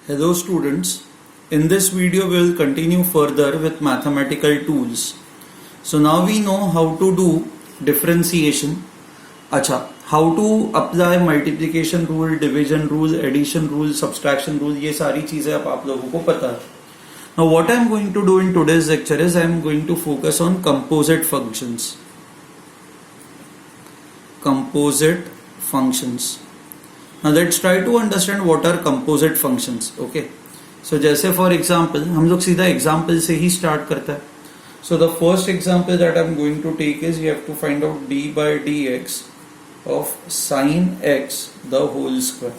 Hello students, in this video we will continue further with mathematical tools. So now we know how to do differentiation. अच्छा, how to apply multiplication rule, division rule, addition rule, subtraction rule, ये सारी चीजें अब आप लोगों को पता है. Now what I am going to do in today's lecture is I am going to focus on composite functions. Composite functions. Now let's try to understand what are composite functions. Okay. So जैसे for example हम लोग सीधा example से ही start करते हैं. So the first example that I'm going to take is you have to find out d by dx of sin x the whole square.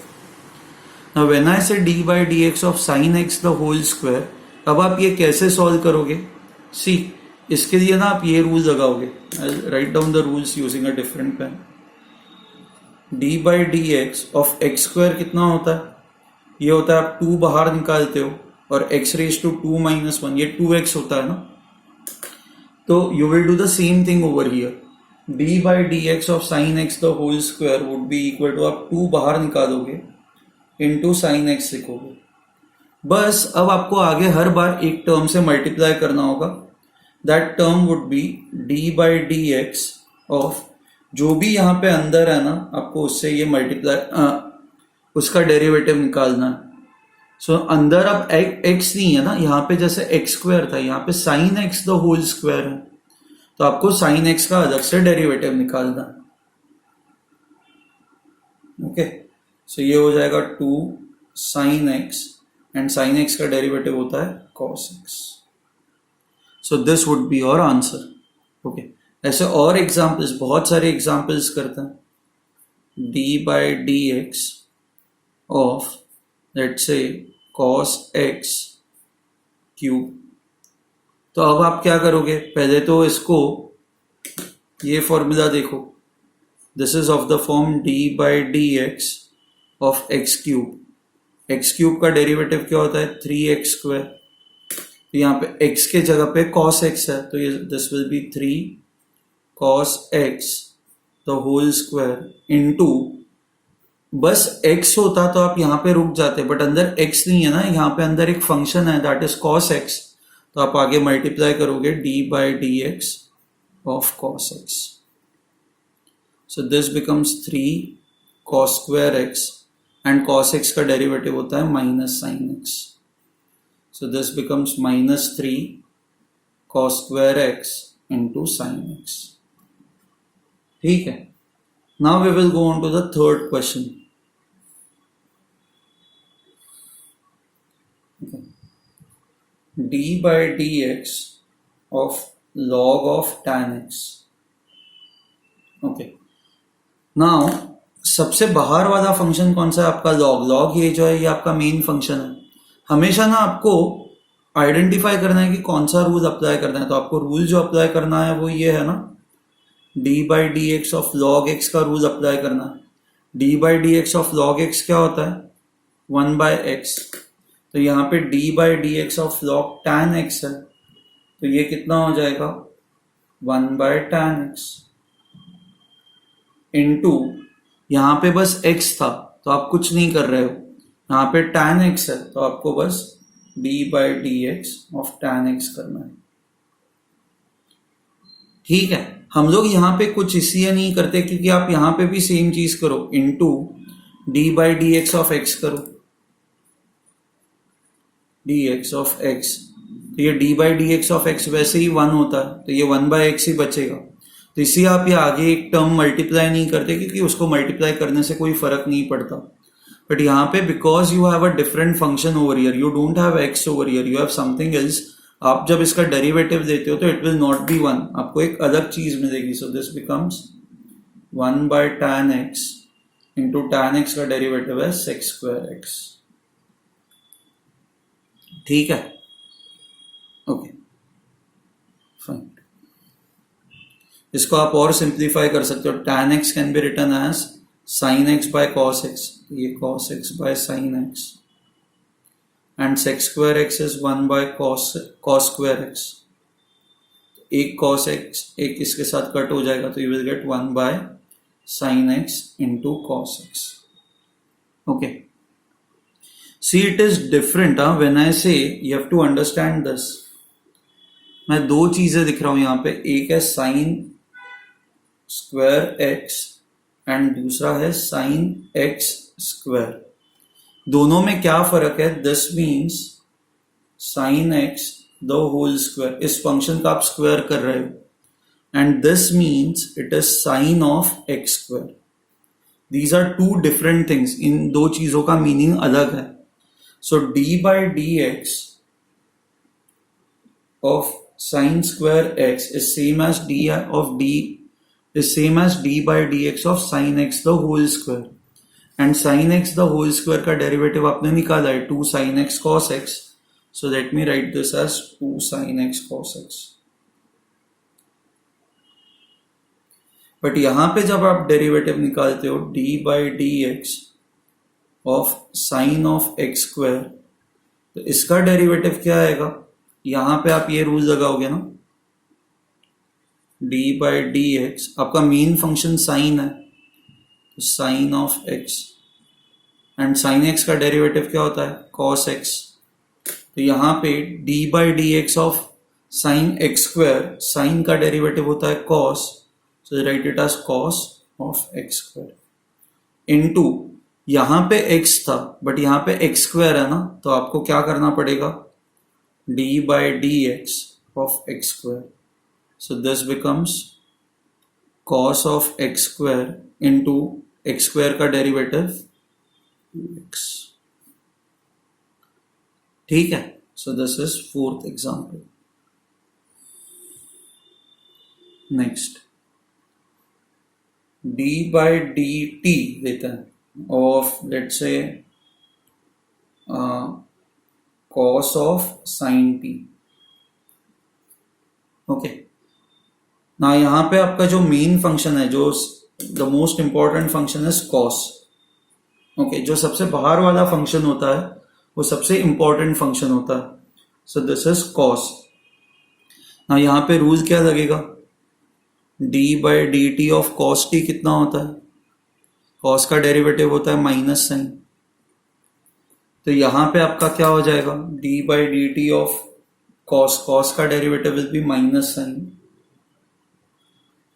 Now when I say d by dx of sin x the whole square, अब आप ये कैसे solve करोगे? See, इसके लिए ना आप ये रूल लगाओगे. I'll write down the rules using a different pen. d by dx of x square कितना होता है? ये होता है आप 2 बाहर निकालते हो और x raised to 2 minus 1 ये 2x होता है ना. तो you will do the same thing over here. d by dx of sin x the whole square would be equal to आप 2 बाहर निकालोगे into sin x लिखोगे. बस अब आपको आगे हर बार एक टर्म से मल्टीप्लाई करना होगा. That term would be d by dx of जो भी यहाँ पे अंदर है ना आपको उससे ये मल्टीप्लाई उसका डेरिवेटिव निकालना है. सो अंदर अब x नहीं है ना, यहाँ पे जैसे x स्क्वायर था यहाँ पे sine x the whole square है तो आपको साइन x का अलग से डेरिवेटिव निकालना है. ओके, सो ये हो जाएगा 2 sine x and sine x का डेरिवेटिव होता है cos x. So this would be your answer. Okay, ऐसे और एग्जाम्पल्स बहुत सारे एग्जाम्पल्स करते हैं. d by D x of let's say cos x cube. तो अब आप क्या करोगे? पहले तो इसको ये फॉर्मूला देखो. This is of the form d by D x of x cube. X cube का डेरिवेटिव क्या होता है? 3x square. तो यहाँ पे x के जगह पे cos x है तो ये this will B 3 cos x the whole square into बस x होता तो आप यहाँ पे रुक जाते बट अंदर x नहीं है ना, यहाँ पे अंदर एक फंक्शन है दैट इज cos x तो आप आगे मल्टीप्लाई करोगे d by D x of cos x. So this becomes 3 cos square x and cos x का डेरिवेटिव होता है minus sine x. So this becomes minus 3 cos square x into sin x. ठीक है. Now we will go on to the third question. d by D x of log of tan x. Okay, नाउ सबसे बाहर वाला function कौन सा है? आपका log. log ये जो है ये आपका मेन फंक्शन है. हमेशा ना आपको आइडेंटिफाई करना है कि कौन सा रूल अप्लाई करना है. तो आपको रूल जो अप्लाई करना है वो ये है ना, d by D x of log x का रूल अप्लाई करना है. d by D x of log x क्या होता है? 1 बाय एक्स. तो यहाँ पे d by D x of log tan x है तो ये कितना हो जाएगा? 1 बाय tan x इंटू यहाँ पे बस x था तो आप कुछ नहीं कर रहे हो. यहाँ पे tan x है तो आपको बस d by D x of tan x करना है. ठीक है, हम लोग यहाँ पे कुछ इसलिए नहीं करते क्योंकि आप यहाँ पे भी सेम चीज करो, into d by D x of x करो. dx ऑफ x तो ये d by D x of x वैसे ही 1 होता है तो ये 1 बाय x ही बचेगा. तो इसलिए आप ये आगे एक टर्म मल्टीप्लाई नहीं करते क्योंकि उसको मल्टीप्लाई करने से कोई फर्क नहीं पड़ता. बट यहाँ पे because you have a different function over here, you don't have x over here, you have something else. आप जब इसका डेरिवेटिव देते हो तो इट विल नॉट बी 1, आपको एक अलग चीज मिलेगी. So this becomes 1 by tan x into tan x का डेरिवेटिव है sec स्क्वायर x. ठीक है. Okay fine. इसको आप और सिंप्लीफाई कर सकते हो. tan x can be written as sin x by cos x. ये cos x by sin x and sec square x is 1 by cos square x. एक cos x एक इसके साथ कट हो जाएगा तो you will get 1 by sin x into cos x. Okay, See, it is different when I say you have to understand this. मैं दो चीजें दिख रहा हूं यहाँ पे, एक है साइन स्क्वायर एक्स एंड दूसरा है साइन एक्स स्क्वायर. दोनों में क्या फर्क है? This means sine x the whole square, इस फंक्शन का आप स्क्वायर कर रहे हो, and this means it is sine of x square. These are two different things. इन दो चीजों का मीनिंग अलग है. So d by D x of sine square x is same as d of d is same as d by dx of sin x the whole square. And sin x the whole square का derivative आपने निकाला है 2 sin x cos x. So let me write this as 2 sin x cos x. But यहां पे जब आप derivative निकालते हो d by dx of sin of x square, तो इसका डेरिवेटिव क्या आएगा? यहां पे आप ये रूल लगाओगे ना, d बाई डी एक्स, आपका मेन फंक्शन साइन है, तो sine of x, and sine x का डेरिवेटिव क्या होता है? cos x. तो यहां पे d by D x of sine x square, sine का डेरिवेटिव होता है cos, so write it as cos of x square into, यहां पे x था बट यहां पे x स्क्वायर है ना, तो आपको क्या करना पड़ेगा? d by dx of x square. So this becomes cos of x square into x square का डेरिवेटिव x. ठीक है. So this is fourth example. Next, d by dt लेते हैं of let's say cos of sin t. Okay. ना यहां पे आपका जो मेन फंक्शन है, जो द मोस्ट इंपॉर्टेंट फंक्शन है cos. ओके, जो सबसे बाहर वाला फंक्शन होता है वो सबसे इंपॉर्टेंट फंक्शन होता है. So this is cos. ना यहां पे रूल क्या लगेगा? d by D T of cos t कितना होता है? cos का डेरिवेटिव होता है माइनस साइन. तो यहां पे आपका क्या हो जाएगा? d by D T of cos, cos का derivative will be minus sine.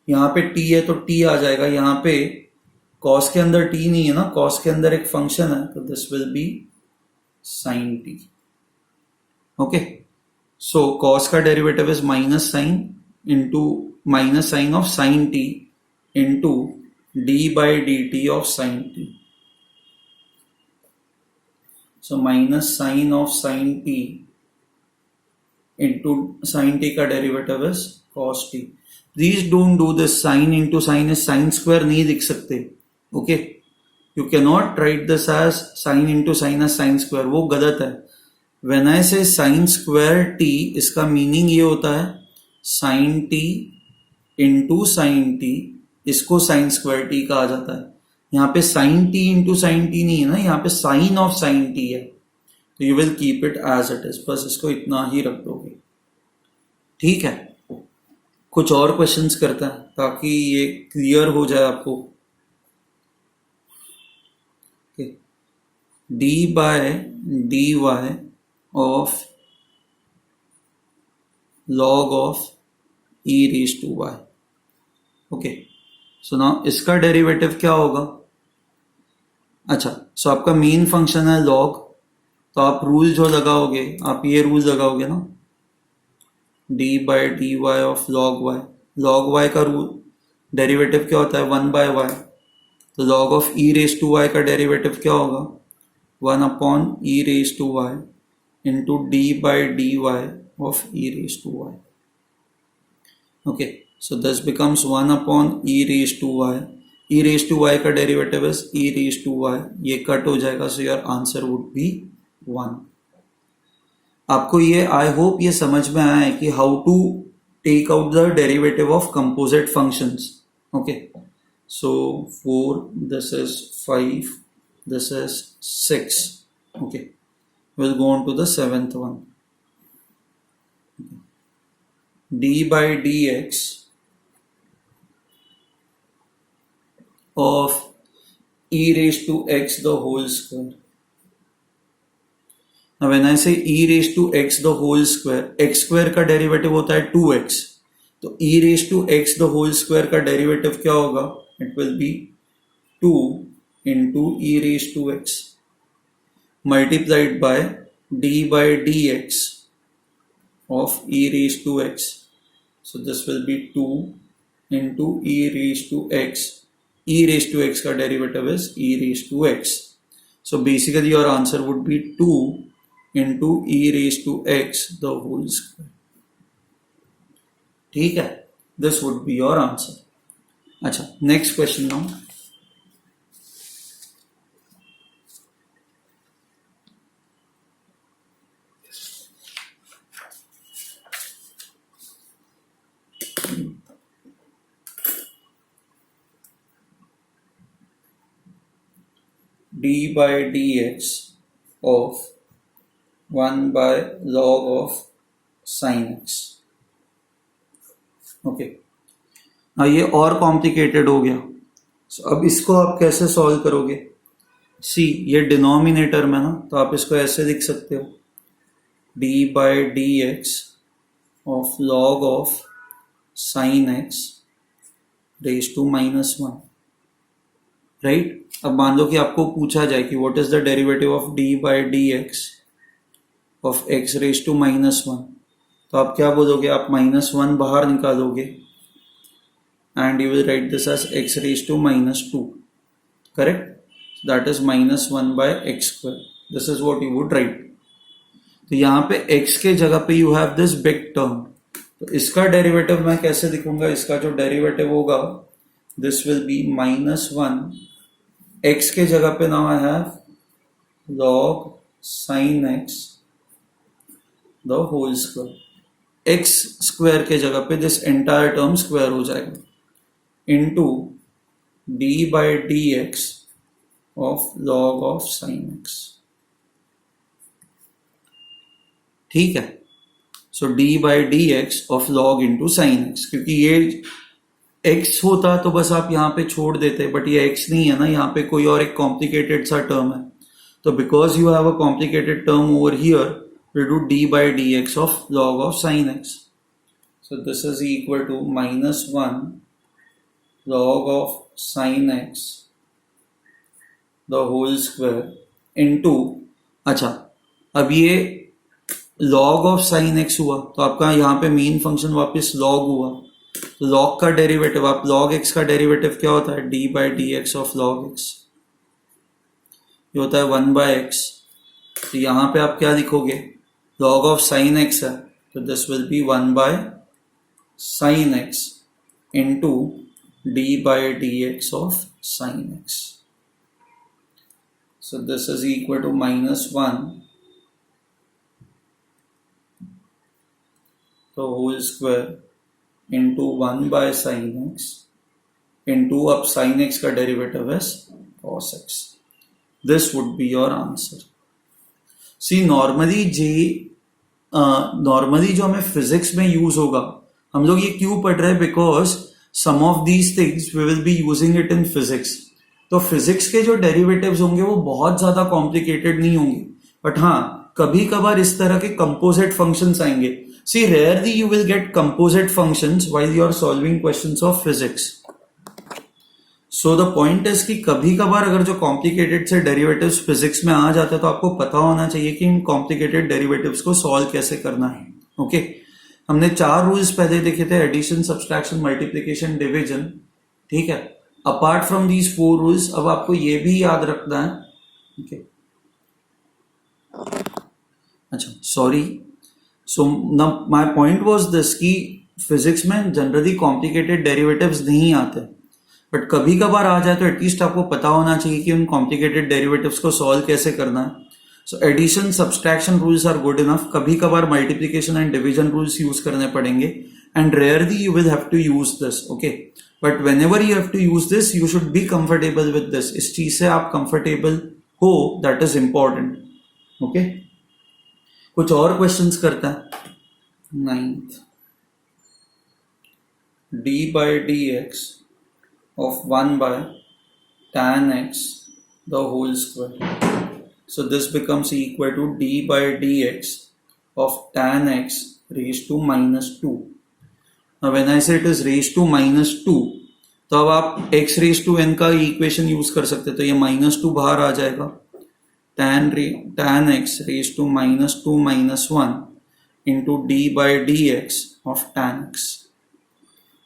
यहां पे t है तो t आ जाएगा. यहां पे cos के अंदर t नहीं है ना, cos के अंदर एक फंक्शन है, तो this will be sin t. Okay, so cos का derivative is minus sine into minus sine of sin t into d by D T of sin t. So minus sine of sin t into sin t का derivative is cos t. Please don't do this. Sin into sin is sin square नहीं लिख सकते. Okay, you cannot write this as sin into sin as sin square. वो गलत है. When I say sin square t, इसका meaning ये होता है sin t into sin t, इसको sin square t कहा जाता है. यहाँ पे sine T into sine T नहीं है ना, यहाँ पे साइन ऑफ साइन टी है, तो you will keep it as it is. बस इसको इतना ही रख दोगे. ठीक है. कुछ और क्वेश्चंस करता है ताकि ये क्लियर हो जाए आपको. D by D Y of log of E raise to Y. Okay, so now इसका डेरिवेटिव क्या होगा? अच्छा, सो आपका मेन फंक्शन है लॉग, तो आप रूल जो लगाओगे, आप ये रूल लगाओगे ना, d by D Y of log Y. Log Y का रूल डेरिवेटिव क्या होता है? 1 बाय वाई. तो log of E raise to Y का डेरिवेटिव क्या होगा? 1 upon E raise to Y into D by D Y of E raise to Y. Okay, so this becomes 1 upon e raised to y. e raised to y का derivative is e raised to y. ये cut हो जाएगा, so your answer would be 1. आपको ये I hope ये समझ में आया है कि how to take out the derivative of composite functions. Okay, so 4, this is 5, this is 6. Okay, we'll go on to the 7th one. d by dx of e raised to x the whole square. Now when I say e raised to x the whole square, x square का derivative होता है 2x, तो e raised to x the whole square का derivative क्या होगा? It will be 2 into e raised to x multiplied by d by dx of e raised to x. So this will be 2 into e raised to x. E raised to x का derivative is e raised to x. So basically your answer would be 2 into e raised to x the whole square. ठीक है, this would be your answer. अच्छा, next question now. d by dx of 1 by log of sin x. Okay, ये और complicated हो गया. अब इसको आप कैसे सॉल्व करोगे? सी, ये डिनोमिनेटर में ना, तो आप इसको ऐसे लिख सकते हो, d by dx of log of sin x raised to -1. Right? अब मान लो कि आपको पूछा जाए कि what is the derivative of d by dx of x raised to -1, तो आप क्या बोलोगे? आप -1 बाहर निकालोगे and you will write this as x raised to -2. correct? That is -1 by x square. This is what you would write. तो यहाँ पे x के जगह पे you have this big term. तो इसका डेरिवेटिव मैं कैसे लिखूंगा? इसका जो डेरिवेटिव होगा, this will be -1. x के जगह पे now I have log sin x the whole square. x square के जगह पे this entire term स्क्वायर हो जाएगा into d by dx of log of sin x. ठीक है, so d by dx of log into sin x, क्योंकि ये x होता तो बस आप यहाँ पे छोड़ देते, बट ये x नहीं है ना, यहाँ पे कोई और एक कॉम्प्लिकेटेड सा टर्म है. तो because you have a complicated term over here, we do d by dx of log of sin x. So this is equal to -1 log of sin x the whole square into, अच्छा, अब ये log of sin x हुआ, तो आपका यहाँ पे main function वापस log हुआ. तो log का डेरिवेटिव, आप log x का डेरिवेटिव क्या होता है? d by dx of log x. ये होता है 1 by x. तो यहाँ पे आप क्या लिखोगे? log of sin x है, तो this will be 1 by sin x into d by dx of sin x. So this is equal to -1 the whole square into 1 by sin x into, अब sin x का derivative है cos x. This would be your answer. See, normally जो हमें physics में use होगा, हम लोग ये क्यों पढ़ रहे हैं? Because some of these things we will be using it in physics. तो फिजिक्स के जो डेरिवेटिव्स होंगे वो बहुत ज्यादा कॉम्प्लिकेटेड नहीं होंगे, बट हाँ कभी कभार इस तरह के कंपोजिट फंक्शंस आएंगे. See, rarely you will get composite functions while you are solving questions of physics. So the point is कि कभी कभार अगर जो कॉम्प्लिकेटेड से डेरिवेटिव्स फिजिक्स में आ जाते हैं, तो आपको पता होना चाहिए कि इन कॉम्प्लिकेटेड डेरिवेटिव्स को सॉल्व कैसे करना है. ओके, हमने 4 रूल्स पहले देखे थे, एडिशन, सब्सट्रैक्शन, मल्टीप्लिकेशन, डिविजन. ठीक है, अपार्ट फ्रॉम दीज 4 रूल्स अब आपको ये भी याद रखना है. ओके, अच्छा, sorry. So my point was this कि फिजिक्स में जनरली कॉम्प्लिकेटेड डेरिवेटिव्स नहीं आते, बट कभी कभार आ जाए तो एटलीस्ट आपको पता होना चाहिए कि उन कॉम्प्लिकेटेड डेरिवेटिव्स को सॉल्व कैसे करना है. So addition, subtraction rules are good enough. कभी कभार multiplication and division rules use करने पड़ेंगे, and rarely you will have to use this. Okay, but whenever you have to use this, you should be comfortable with this. इस चीज से आप comfortable हो, that is important. Okay, कुछ और questions करता है. 9th, d by dx of 1 by tan x the whole square. So this becomes equal to d by dx of tan x raised to minus 2. Now when I say it is raised to minus 2, तो अब आप x raised to n का equation use कर सकते, तो ये minus 2 बाहर आ जाएगा, tan x raised to minus 2 minus 1 into d by dx of tan x.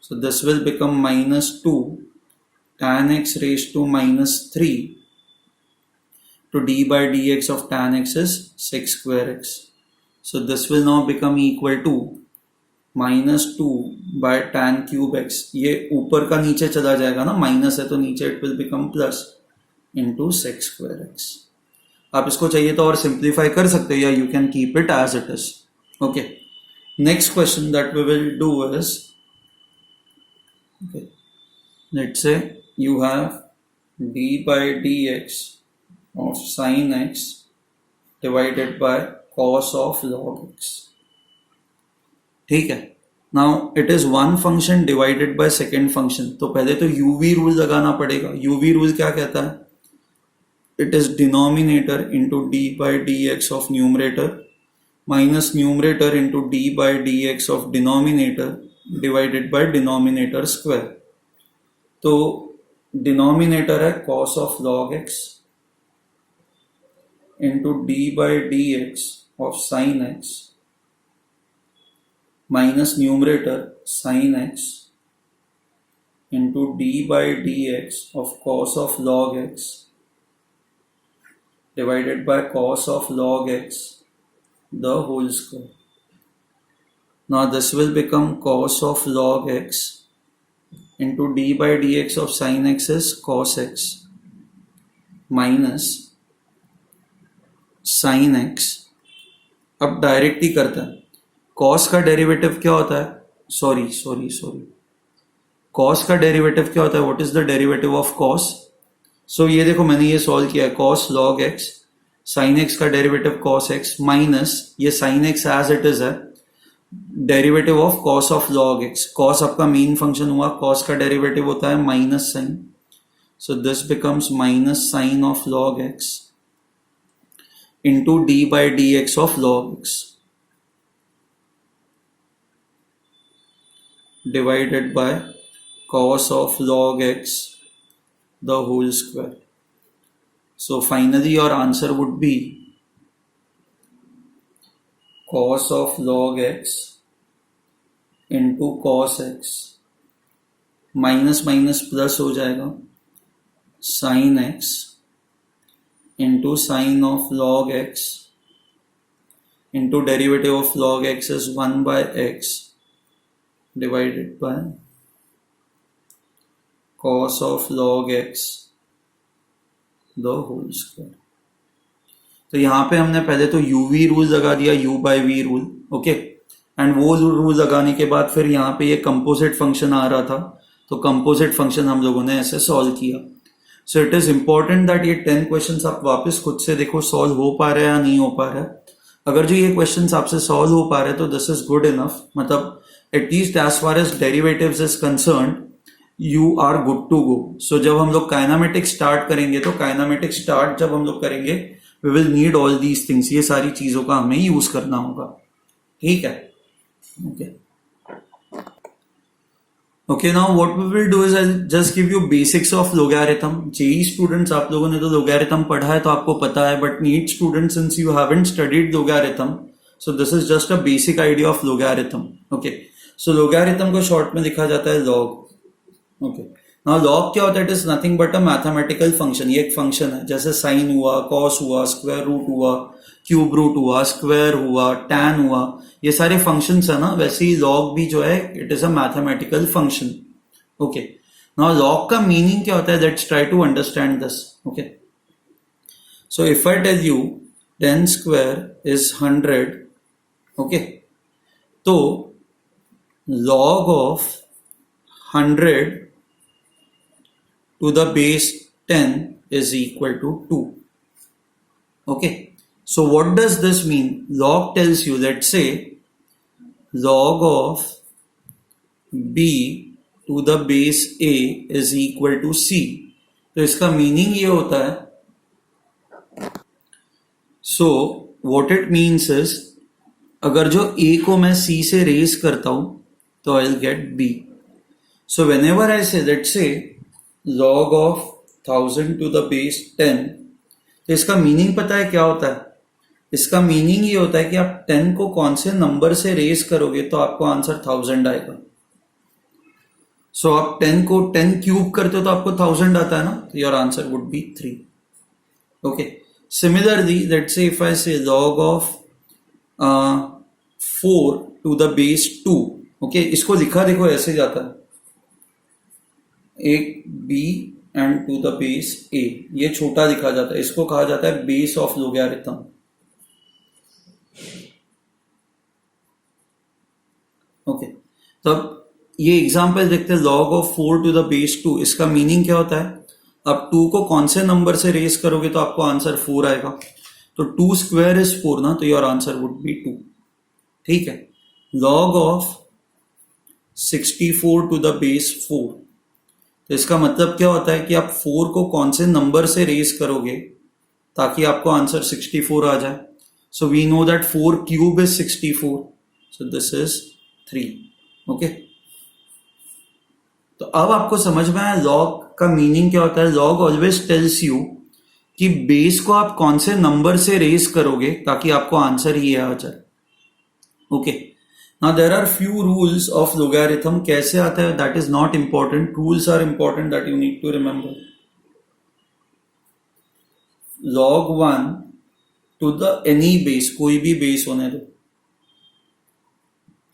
So this will become minus 2 tan x raised to minus 3 to d by dx of tan x is sec square x. So this will now become equal to minus 2 by tan cube x. ये ऊपर का नीचे चला जाएगा ना, minus है तो नीचे it will become plus into sec square x. आप इसको चाहिए तो और सिंप्लीफाई कर सकते हो, या you can keep it as it is. Okay, next question that we will do is, okay, let's say you have d by dx of sin x divided by cos of log x. ठीक है, now it is one function divided by second function, तो पहले तो UV rule लगाना पड़ेगा. UV rule क्या कहता है? It is denominator into D by D x of numerator minus numerator into D by D x of denominator divided by denominator square. तो denominator है cos of log x into D by D x of sine x minus numerator sin x into D by D x of cos of log x divided by cos of log x the whole square. Now this will become cos of log x into d by dx of sin x is cos x minus sin x. अब direct ही करता है. cos का derivative क्या होता है? Sorry cos का derivative क्या होता है? What is the derivative of cos? सो ये देखो मैंने ये सॉल्व किया है, cos log x, sin x का डेरिवेटिव cos x माइनस ये sin x as it is है, derivative of cos of log x. cos आपका मेन फंक्शन हुआ, cos का डेरिवेटिव होता है minus sine, so this becomes minus sine of log x into D by D x of log x divided by cos of log x the whole square. So finally your answer would be cos of log x into cos x minus minus plus हो जाएगा sin x into sin of log x into derivative of log x is 1 by x divided by cos of log x the whole square. तो यहाँ पे हमने पहले तो uv rule लगा दिया, u by v rule, okay, and वो rule लगाने के बाद फिर यहाँ पे ये कंपोजिट फंक्शन आ रहा था, तो कंपोजिट फंक्शन हम लोगों ने ऐसे सॉल्व किया. So it is important that ये 10 क्वेश्चंस आप वापस खुद से देखो सॉल्व हो पा रहे हैं या नहीं हो पा रहा है. अगर जो ये क्वेश्चंस आपसे सॉल्व हो पा रहे हैं तो दिस इज गुड इनफ, मतलब at least as far as derivatives is concerned you are good to go. So जब हम लोग काइनामेटिक स्टार्ट करेंगे, तो काइनामेटिक स्टार्ट जब हम लोग करेंगे we will need all these things. ये सारी चीजों का हमें यूज करना होगा. ठीक है, okay okay. Now what we will do is I just give you basics of logarithm. JEE students, आप लोगों ने तो लोगैरिथम पढ़ा है तो आपको पता है, but NEET students since you haven't studied logarithm, so this is just a basic idea of logarithm. Okay, so logarithm को शॉर्ट में लिखा जाता है लॉग. ओके, नाउ लॉग क्या होता है? It is nothing but a mathematical function. ये एक फंक्शन है, जैसे साइन हुआ, कॉस हुआ, स्क्वायर रूट हुआ, क्यूब रूट हुआ, स्क्वायर हुआ, टैन हुआ, ये सारे फंक्शंस है ना, वैसे ही लॉग भी जो है it is a mathematical function. Okay, now log का मीनिंग क्या होता है? Let's try to understand this. Okay, so if I tell you 10 square is 100, okay, तो log of 100 to the base 10 is equal to 2. Okay, so what does this mean? Log tells you, let's say log of b to the base a is equal to c. तो इसका meaning ये होता है so what it means is, अगर जो a को मैं c से रेज करता हूं तो I will get b. So whenever I say let's say log of 1000 to the base 10, तो इसका मीनिंग पता है क्या होता है? इसका मीनिंग ये होता है कि आप 10 को कौन से नंबर से रेज करोगे तो आपको आंसर 1000 आएगा. सो आप 10 को 10 क्यूब करते हो तो आपको 1000 आता है ना, तो your answer would be 3. Okay. Similarly let's say if I say log of 4 to the base 2. Okay, इसको लिखा देखो ऐसे जाता है, एक b and to the base a. ये छोटा लिखा जाता है, इसको कहा जाता है बेस ऑफ लोगैरिथम. ओके, तब ये एग्जांपल देखते हैं. log of 4 to the base 2, इसका मीनिंग क्या होता है? अब 2 को कौन से नंबर से रेज करोगे तो आपको आंसर 4 आएगा. तो 2 स्क्वायर इज 4 ना, तो योर आंसर वुड बी 2. ठीक है. log of 64 to the base 4, तो इसका मतलब क्या होता है कि आप 4 को कौन से नंबर से रेज करोगे ताकि आपको आंसर 64 आ जाए. So we know that 4 cube is 64, so this is 3. Okay, तो अब आपको समझ में आया लॉग का मीनिंग क्या होता है. लॉग ऑलवेज टेल्स यू कि बेस को आप कौन से नंबर से रेज करोगे ताकि आपको आंसर ये आ जाए. Okay, now there are few rules of logarithm. कैसे आता है that is not important, rules are important that you need to remember. log 1 to the any base, कोई भी बेस होने दो.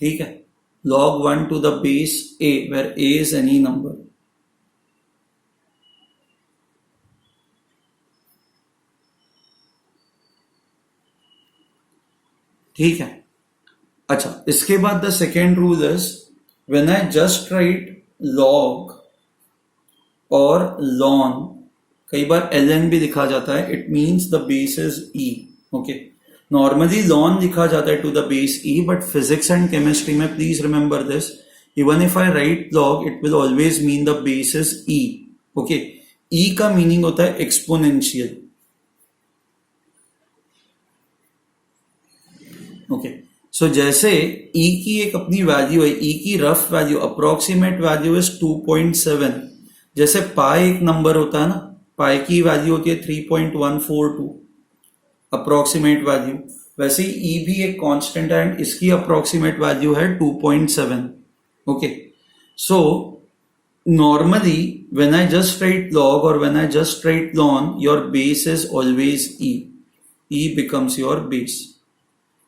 ठीक है. log 1 to the base a, where a is any number. ठीक है. अच्छा, इसके बाद the second rule is when I just right log और ln, कई बार ln भी लिखा जाता है, it means the base is e. Okay, normally ln लिखा जाता है to the base e, but physics and chemistry में please remember this, even if I write log it will always mean the base is e. Okay, e का meaning होता है exponential. Okay, सो जैसे e की एक अपनी वैल्यू है, e की rough value approximate value is 2.7. जैसे पाई एक नंबर होता है ना, पाई की वैल्यू होती है 3.142 अप्रोक्सीमेट वैल्यू, वैसे ही ई भी एक कांस्टेंट है एंड इसकी अप्रोक्सीमेट वैल्यू है 2.7. Okay, so normally when I just right log और when I just right ln, your base is always e. e becomes your base.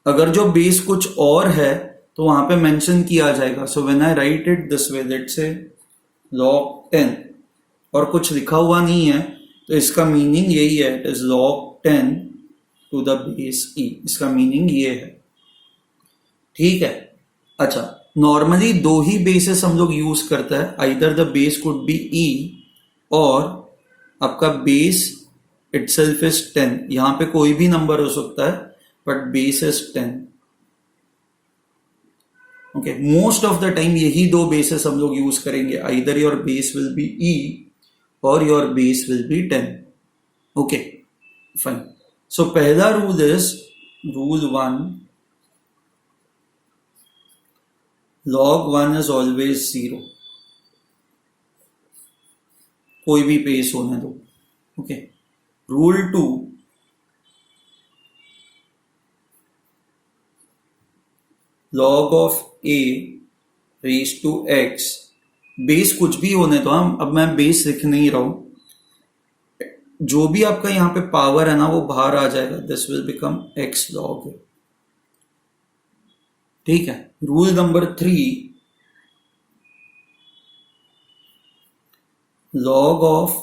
अगर जो बेस कुछ और है तो वहां पे मेंशन किया जाएगा. So when I right it this way, let's say log 10 और कुछ लिखा हुआ नहीं है, तो इसका मीनिंग यही है, it is log 10 to the base e. इसका मीनिंग ये है. ठीक है. अच्छा, नॉर्मली दो ही बेसिस हम लोग यूज करते हैं, either the base could be e और आपका बेस इटसेल्फ इज 10. यहां पे कोई भी नंबर हो सकता है but base is 10. Okay, most of the time यही दो बेसिस हम लोग यूज करेंगे, either your base will be e और your base will be 10. Okay, fine. So पहला rule is rule 1, log 1 is always 0, कोई भी बेस होने दो. Okay, rule 2, log of a raise to x, base कुछ भी होने दो. हम अब मैं बेस लिख नहीं रहा हूं, जो भी आपका यहां पे पावर है ना वो बाहर आ जाएगा, this will become x log. ठीक है. Rule number 3, log of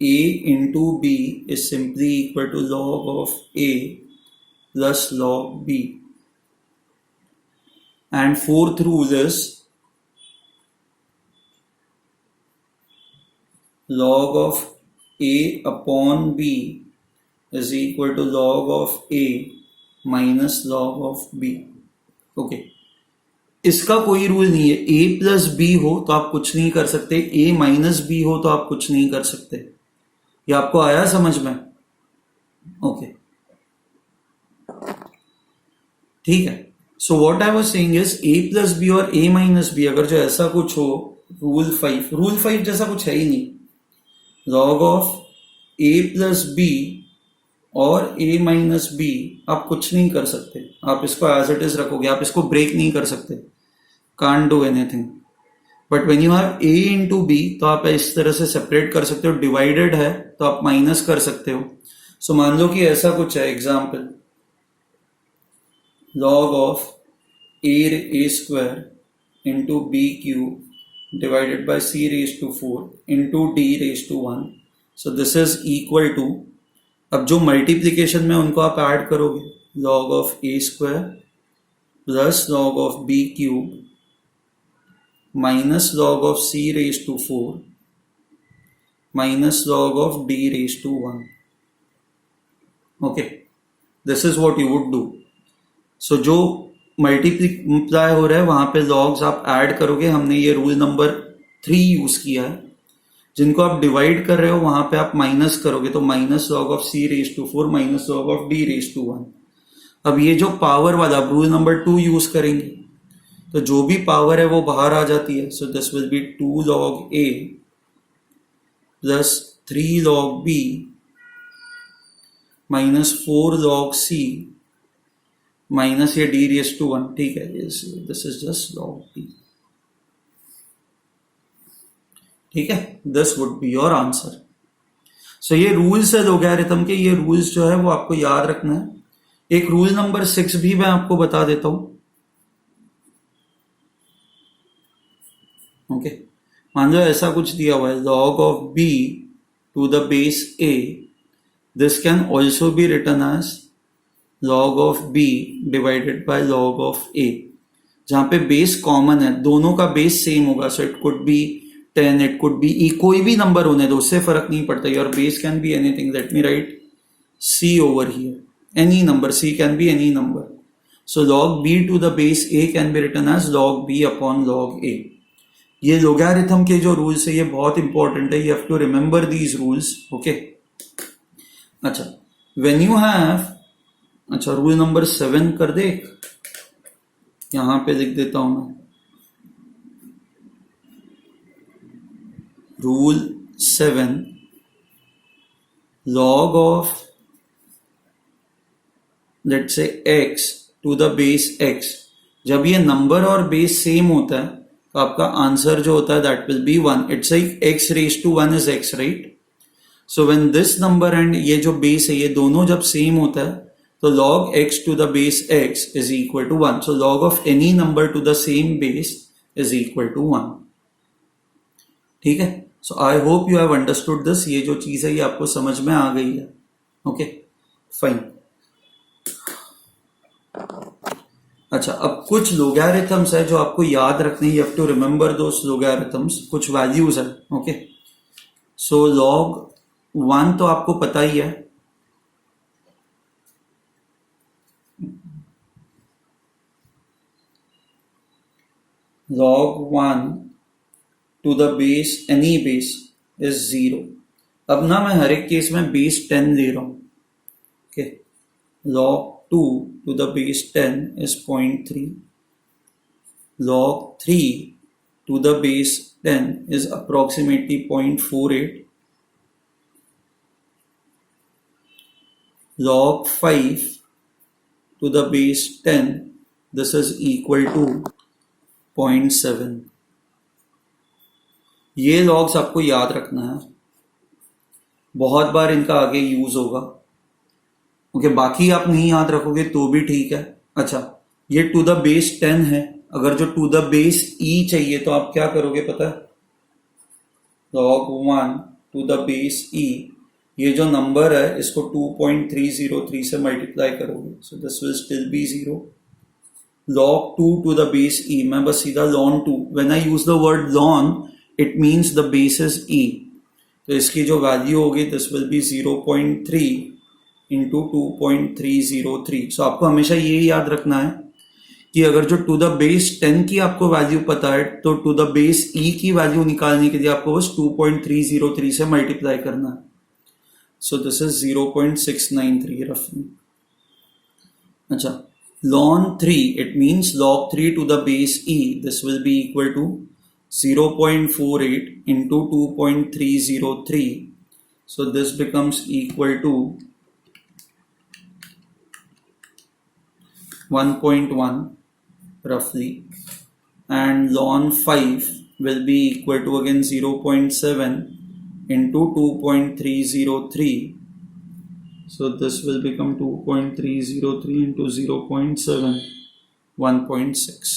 a into b is simply equal to log of a plus log b. And fourth rule is log of a upon b is equal to log of a minus log of b. Okay, इसका कोई rule नहीं है. a plus B हो तो आप कुछ नहीं कर सकते, a माइनस बी हो तो आप कुछ नहीं कर सकते. ये आपको आया समझ में? ओके, ठीक है. So what I was saying is a plus b और a माइनस बी, अगर जो ऐसा कुछ हो, रूल 5 जैसा कुछ है ही नहीं. Log of a plus b और a माइनस बी आप कुछ नहीं कर सकते. आप इसको एज इट इज रखोगे, आप इसको ब्रेक नहीं कर सकते. Can't do anything. But when you have a into b तो आप इस तरह से सेपरेट कर सकते हो. डिवाइडेड है तो आप माइनस कर सकते हो. सो मान लो कि ऐसा कुछ है. Example, log of a square into b cube divided by c raised to 4 into d raised to 1. So this is equal to, अब जो मल्टीप्लीकेशन में उनको आप ऐड करोगे, log of a square plus log of b cube minus log of c raised to 4 minus log of d raised to 1. Okay, this is what you would do. सो जो multiply हो रहा है वहां पे लॉग्स आप add करोगे. हमने ये रूल नंबर 3 यूज किया है. जिनको आप डिवाइड कर रहे हो वहां पे आप माइनस करोगे, तो minus log of c raise to 4 minus log of d raise to 1. अब ये जो पावर वाला रूल नंबर 2 यूज करेंगे तो जो भी पावर है वो बाहर आ जाती है. So this will be 2 log a plus 3 log b minus 4 log c minus ये डी रेज टू 1. ठीक है, this is just log d. ठीक है, this would be your answer. So ये रूल्स है लोगैरिथम के. ये रूल्स जो है वो आपको याद रखना है. एक रूल नंबर 6 भी मैं आपको बता देता हूं. ओके, मान लो ऐसा कुछ दिया हुआ है, log of b to the base a. This can also be written as log of b divided by log of a, जहां पे बेस कॉमन है, दोनों का बेस सेम होगा. So it could be 10, it could be e, कोई भी number होने दो, उससे फर्क नहीं पड़ता. Your base can be anything. Let me right c over here. Any number, c can be any number. So log b to the base a can be written as log b upon log a. ये logarithm के जो rules है ये बहुत important है. You have to remember these rules. Okay, अच्छा, when you have, अच्छा rule number 7 कर दे, यहां पे लिख देता हूं मैं. Rule 7, log of let's say x to the base x. जब ये नंबर और बेस सेम होता है तो आपका आंसर जो होता है that will be 1. It's like x raise to 1 is x, right? So when this number and ये जो बेस है ये दोनों जब सेम होता है तो log x to the base x is equal to 1. So log of any number to the same base is equal to 1. ठीक है, so I hope you have understood this. ये जो चीज है ये आपको समझ में आ गई है. Okay, fine. अच्छा, अब कुछ लोगैरिथम्स है जो आपको याद रखने. You have to remember those logarithms. कुछ वैल्यूज है. ओके, सो log 1 तो आपको पता ही है. log 1 to the base any base is 0. अब ना मैं हर एक केस में बेस 10 ले रहा हूं. Okay, log 2 to the base 10 is 0.3. log 3 to the base 10 is approximately 0.48. log 5 to the base 10, this is equal to 0.7. ये लॉग्स आपको याद रखना है, बहुत बार इनका आगे यूज होगा. ओके, बाकी आप नहीं याद रखोगे तो भी ठीक है. अच्छा, ये टू द बेस 10 है. अगर जो टू द बेस e चाहिए तो आप क्या करोगे पता है? log 1 to the base e, ये जो नंबर है इसको 2.303 से मल्टीप्लाई करोगे. सो this will still be 0. log 2 to the base e, मैं बस सीधा ln 2. when I use the word ln it means the base is e. तो इसकी जो वैल्यू होगी दिस विल बी 0.3 इंटू 2.303. सो आपको हमेशा ये याद रखना है कि अगर जो टू द बेस 10 की आपको वैल्यू पता है तो टू द बेस e की वैल्यू निकालने के लिए आपको बस 2.303 से मल्टीप्लाई करना है. सो दिस इज 0.693 रफली. अच्छा, ln 3, it means log 3 to the base e. This will be equal to 0.48 into 2.303. So this becomes equal to 1.1 roughly, and ln 5 will be equal to again 0.7 into 2.303. So this will become 2.303 into 0.7, 1.6.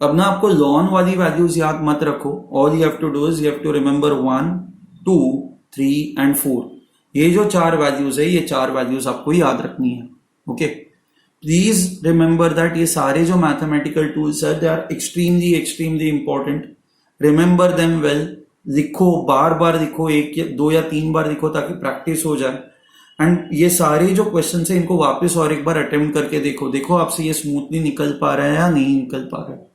अब ना आपको ln वाली values याद मत रखो. All you have to do is you have to remember 1, 2, 3 and 4. ये जो 4 values है, ये 4 वैल्यूज आपको याद रखनी है. ओके, प्लीज रिमेंबर दैट ये सारे जो मैथमेटिकल टूल्स है, they are extremely extremely important. Remember them well. लिखो, बार बार लिखो, 1 या 2 या 3 बार लिखो ताकि प्रैक्टिस हो जाए. एंड ये सारे जो क्वेश्चन है इनको वापस और एक बार अटेम्प्ट करके देखो आपसे ये स्मूथली निकल पा रहा है या नहीं निकल पा रहा है.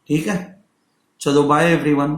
ठीक है, चलो बाय एवरीवन.